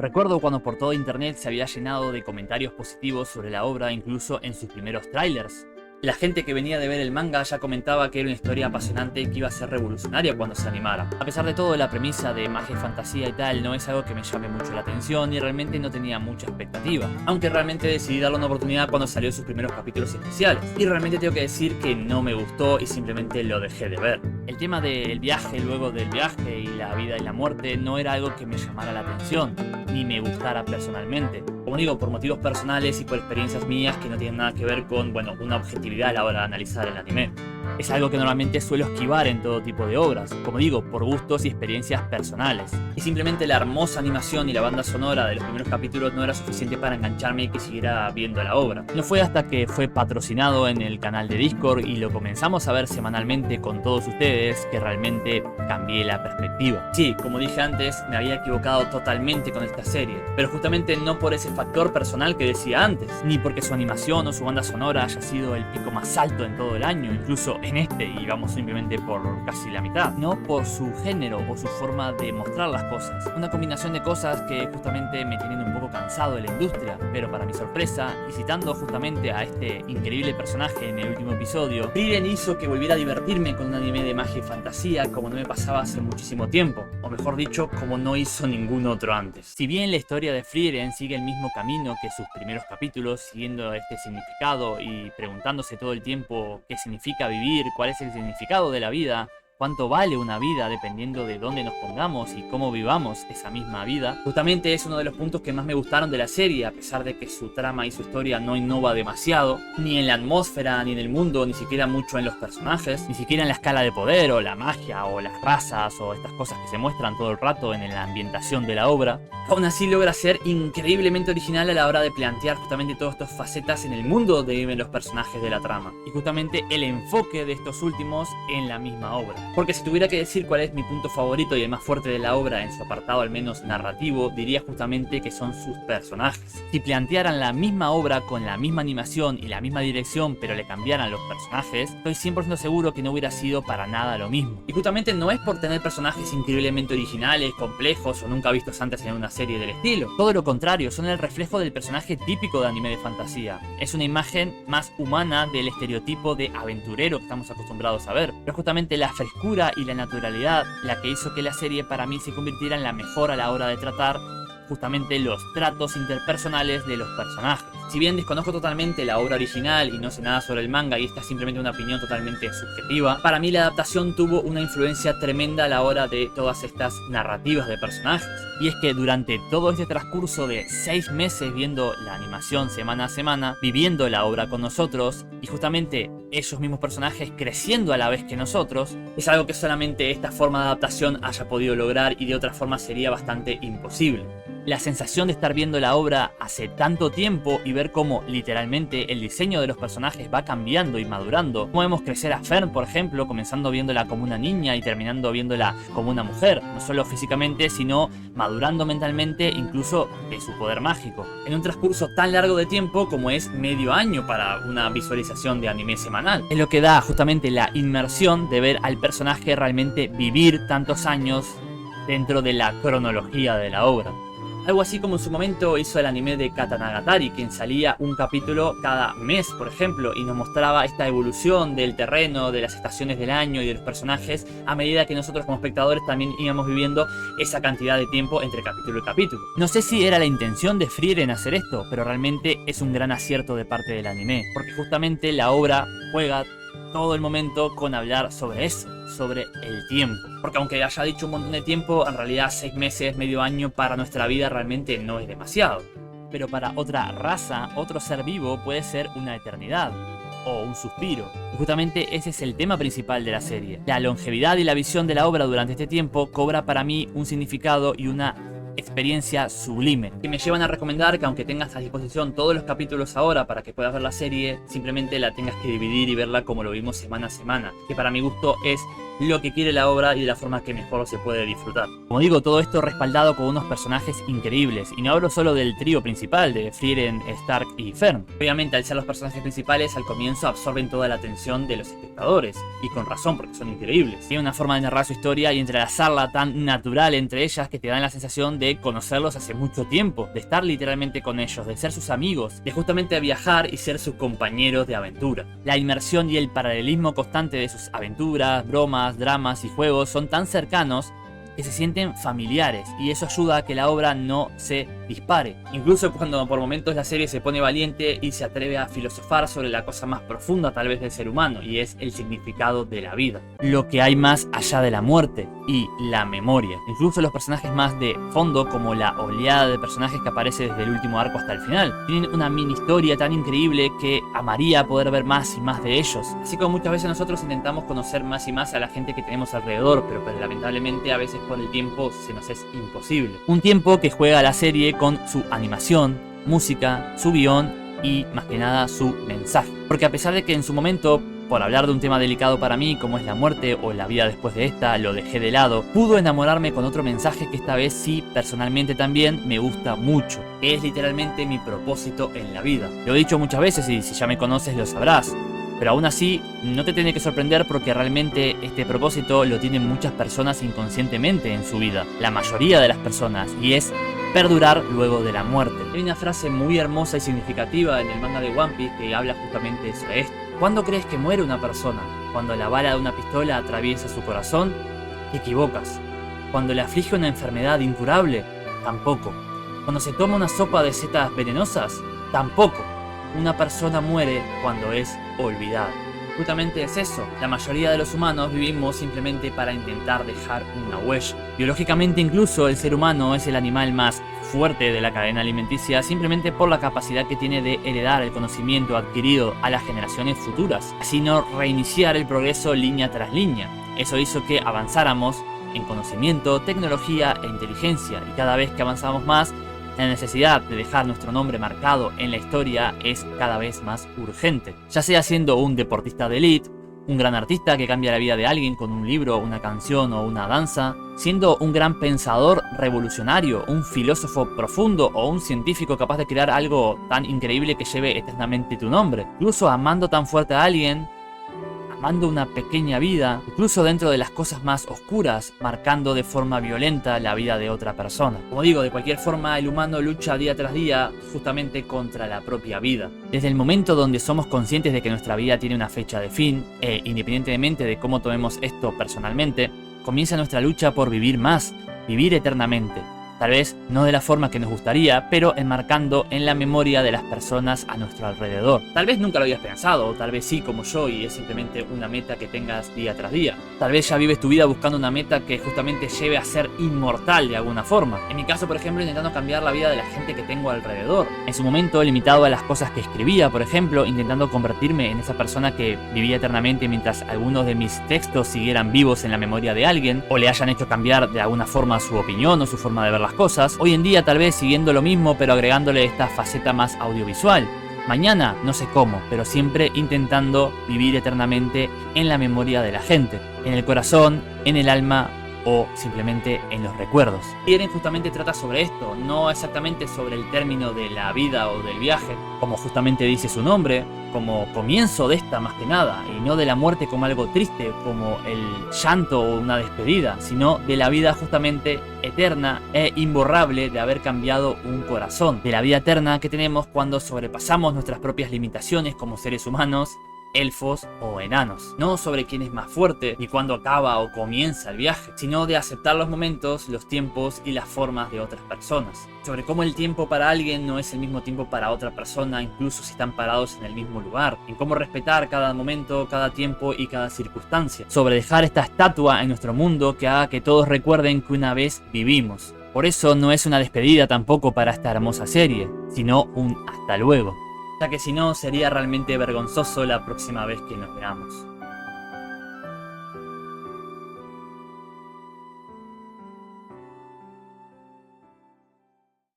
Recuerdo cuando por todo internet se había llenado de comentarios positivos sobre la obra, incluso en sus primeros trailers. La gente que venía de ver el manga ya comentaba que era una historia apasionante que iba a ser revolucionaria cuando se animara. A pesar de todo, la premisa de magia y fantasía y tal no es algo que me llame mucho la atención y realmente no tenía mucha expectativa. Aunque realmente decidí darle una oportunidad cuando salió sus primeros capítulos especiales. Y realmente tengo que decir que no me gustó y simplemente lo dejé de ver. El tema del viaje luego del viaje y la vida y la muerte no era algo que me llamara la atención, ni me gustara personalmente. Como digo, por motivos personales y por experiencias mías que no tienen nada que ver con, bueno, una objetividad a la hora de analizar el anime. Es algo que normalmente suelo esquivar en todo tipo de obras, como digo, por gustos y experiencias personales. Y simplemente la hermosa animación y la banda sonora de los primeros capítulos no era suficiente para engancharme y que siguiera viendo la obra. No fue hasta que fue patrocinado en el canal de Discord y lo comenzamos a ver semanalmente con todos ustedes que realmente cambié la perspectiva. Sí, como dije antes, me había equivocado totalmente con esta serie, pero justamente no por ese factor personal que decía antes, ni porque su animación o su banda sonora haya sido el pico más alto en todo el año, incluso en este, y vamos simplemente por casi la mitad, no por su género o su forma de mostrar las cosas. Una combinación de cosas que justamente me tienen un poco cansado de la industria, pero para mi sorpresa, y citando justamente a este increíble personaje en el último episodio, Frieren hizo que volviera a divertirme con un anime de magia y fantasía como no me pasaba hace muchísimo tiempo, o mejor dicho, como no hizo ningún otro antes. Si bien la historia de Frieren sigue el mismo camino que sus primeros capítulos, siguiendo este significado y preguntándose todo el tiempo qué significa vivir, cuál es el significado de la vida, cuánto vale una vida dependiendo de dónde nos pongamos y cómo vivamos esa misma vida. Justamente es uno de los puntos que más me gustaron de la serie, a pesar de que su trama y su historia no innova demasiado, ni en la atmósfera, ni en el mundo, ni siquiera mucho en los personajes, ni siquiera en la escala de poder o la magia o las razas o estas cosas que se muestran todo el rato en la ambientación de la obra. Aún así logra ser increíblemente original a la hora de plantear justamente todas estas facetas en el mundo donde viven los personajes de la trama, y justamente el enfoque de estos últimos en la misma obra. Porque si tuviera que decir cuál es mi punto favorito y el más fuerte de la obra en su apartado al menos narrativo, diría justamente que son sus personajes. Si plantearan la misma obra con la misma animación y la misma dirección pero le cambiaran los personajes, estoy 100% seguro que no hubiera sido para nada lo mismo. Y justamente no es por tener personajes increíblemente originales, complejos o nunca vistos antes en una serie del estilo. Todo lo contrario, son el reflejo del personaje típico de anime de fantasía. Es una imagen más humana del estereotipo de aventurero que estamos acostumbrados a ver. Pero justamente la frescura y la naturalidad la que hizo que la serie para mí se convirtiera en la mejor a la hora de tratar justamente los tratos interpersonales de los personajes. Si bien desconozco totalmente la obra original y no sé nada sobre el manga y esta es simplemente una opinión totalmente subjetiva, para mí la adaptación tuvo una influencia tremenda a la hora de todas estas narrativas de personajes. Y es que durante todo este transcurso de 6 meses viendo la animación semana a semana, viviendo la obra con nosotros y justamente esos mismos personajes creciendo a la vez que nosotros, es algo que solamente esta forma de adaptación haya podido lograr y de otra forma sería bastante imposible. La sensación de estar viendo la obra hace tanto tiempo y ver cómo literalmente el diseño de los personajes va cambiando y madurando. Cómo vemos crecer a Fern, por ejemplo, comenzando viéndola como una niña y terminando viéndola como una mujer, no solo físicamente, sino madurando mentalmente, incluso de su poder mágico. En un transcurso tan largo de tiempo como es medio año para una visualización de anime semanal. Es lo que da justamente la inmersión de ver al personaje realmente vivir tantos años dentro de la cronología de la obra. Algo así como en su momento hizo el anime de Katanagatari, quien salía un capítulo cada mes, por ejemplo, y nos mostraba esta evolución del terreno, de las estaciones del año y de los personajes a medida que nosotros como espectadores también íbamos viviendo esa cantidad de tiempo entre capítulo y capítulo. No sé si era la intención de Frieren hacer esto, pero realmente es un gran acierto de parte del anime, porque justamente la obra juega todo el momento con hablar sobre eso, sobre el tiempo. Porque aunque haya dicho un montón de tiempo, en realidad 6 meses, medio año para nuestra vida realmente no es demasiado. Pero para otra raza, otro ser vivo puede ser una eternidad o un suspiro. Y justamente ese es el tema principal de la serie. La longevidad y la visión de la obra durante este tiempo cobra para mí un significado y una experiencia sublime, que me llevan a recomendar que aunque tengas a disposición todos los capítulos ahora para que puedas ver la serie, simplemente la tengas que dividir y verla como lo vimos semana a semana, que para mi gusto es lo que quiere la obra y de la forma que mejor se puede disfrutar. Como digo, todo esto respaldado con unos personajes increíbles, y no hablo solo del trío principal de Frieren, Stark y Fern. Obviamente, al ser los personajes principales, al comienzo absorben toda la atención de los espectadores, y con razón, porque son increíbles. Tienen una forma de narrar su historia y entrelazarla tan natural entre ellas que te dan la sensación de conocerlos hace mucho tiempo, de estar literalmente con ellos, de ser sus amigos, de justamente viajar y ser sus compañeros de aventura. La inmersión y el paralelismo constante de sus aventuras, bromas, dramas y juegos son tan cercanos que se sienten familiares, y eso ayuda a que la obra no se dispare. Incluso cuando por momentos la serie se pone valiente y se atreve a filosofar sobre la cosa más profunda tal vez del ser humano, y es el significado de la vida, lo que hay más allá de la muerte y la memoria. Incluso los personajes más de fondo, como la oleada de personajes que aparece desde el último arco hasta el final, tienen una mini historia tan increíble que amaría poder ver más y más de ellos. Así como muchas veces nosotros intentamos conocer más y más a la gente que tenemos alrededor, pero lamentablemente a veces por el tiempo se nos es imposible. Un tiempo que juega la serie con su animación, música, su guión y más que nada su mensaje. Porque a pesar de que en su momento, por hablar de un tema delicado para mí como es la muerte o la vida después de esta, lo dejé de lado, pudo enamorarme con otro mensaje que esta vez sí personalmente también me gusta mucho, que es literalmente mi propósito en la vida. Lo he dicho muchas veces y si ya me conoces lo sabrás. Pero aún así, no te tiene que sorprender porque realmente este propósito lo tienen muchas personas inconscientemente en su vida. La mayoría de las personas, y es perdurar luego de la muerte. Hay una frase muy hermosa y significativa en el manga de One Piece que habla justamente sobre esto. ¿Cuándo crees que muere una persona? ¿Cuando la bala de una pistola atraviesa su corazón? Te equivocas. ¿Cuando le aflige una enfermedad incurable? Tampoco. ¿Cuando se toma una sopa de setas venenosas? Tampoco. Una persona muere cuando es olvidada. Justamente es eso, la mayoría de los humanos vivimos simplemente para intentar dejar una huella. Biológicamente incluso el ser humano es el animal más fuerte de la cadena alimenticia simplemente por la capacidad que tiene de heredar el conocimiento adquirido a las generaciones futuras, así no reiniciar el progreso línea tras línea. Eso hizo que avanzáramos en conocimiento, tecnología e inteligencia, y cada vez que avanzamos más, la necesidad de dejar nuestro nombre marcado en la historia es cada vez más urgente. Ya sea siendo un deportista de élite, un gran artista que cambia la vida de alguien con un libro, una canción o una danza, siendo un gran pensador revolucionario, un filósofo profundo o un científico capaz de crear algo tan increíble que lleve eternamente tu nombre. Incluso amando tan fuerte a alguien, amando una pequeña vida, incluso dentro de las cosas más oscuras, marcando de forma violenta la vida de otra persona. Como digo, de cualquier forma el humano lucha día tras día justamente contra la propia vida. Desde el momento donde somos conscientes de que nuestra vida tiene una fecha de fin, e independientemente de cómo tomemos esto personalmente, comienza nuestra lucha por vivir más, vivir eternamente. Tal vez no de la forma que nos gustaría, pero enmarcando en la memoria de las personas a nuestro alrededor. Tal vez nunca lo habías pensado, o tal vez sí como yo y es simplemente una meta que tengas día tras día. Tal vez ya vives tu vida buscando una meta que justamente lleve a ser inmortal de alguna forma. En mi caso, por ejemplo, intentando cambiar la vida de la gente que tengo alrededor. En su momento limitado a las cosas que escribía, por ejemplo, intentando convertirme en esa persona que vivía eternamente mientras algunos de mis textos siguieran vivos en la memoria de alguien, o le hayan hecho cambiar de alguna forma su opinión o su forma de ver las cosas. Hoy en día tal vez siguiendo lo mismo pero agregándole esta faceta más audiovisual. Mañana no sé cómo, pero siempre intentando vivir eternamente en la memoria de la gente, en el corazón, en el alma o simplemente en los recuerdos. Eren justamente trata sobre esto, no exactamente sobre el término de la vida o del viaje, como justamente dice su nombre, como comienzo de esta más que nada, y no de la muerte como algo triste, como el llanto o una despedida, sino de la vida justamente eterna e imborrable de haber cambiado un corazón, de la vida eterna que tenemos cuando sobrepasamos nuestras propias limitaciones como seres humanos, elfos o enanos. No sobre quién es más fuerte ni cuándo acaba o comienza el viaje, sino de aceptar los momentos, los tiempos y las formas de otras personas. Sobre cómo el tiempo para alguien no es el mismo tiempo para otra persona, incluso si están parados en el mismo lugar. En cómo respetar cada momento, cada tiempo y cada circunstancia. Sobre dejar esta estatua en nuestro mundo que haga que todos recuerden que una vez vivimos. Por eso no es una despedida tampoco para esta hermosa serie, sino un hasta luego. Ya que si no, sería realmente vergonzoso la próxima vez que nos veamos.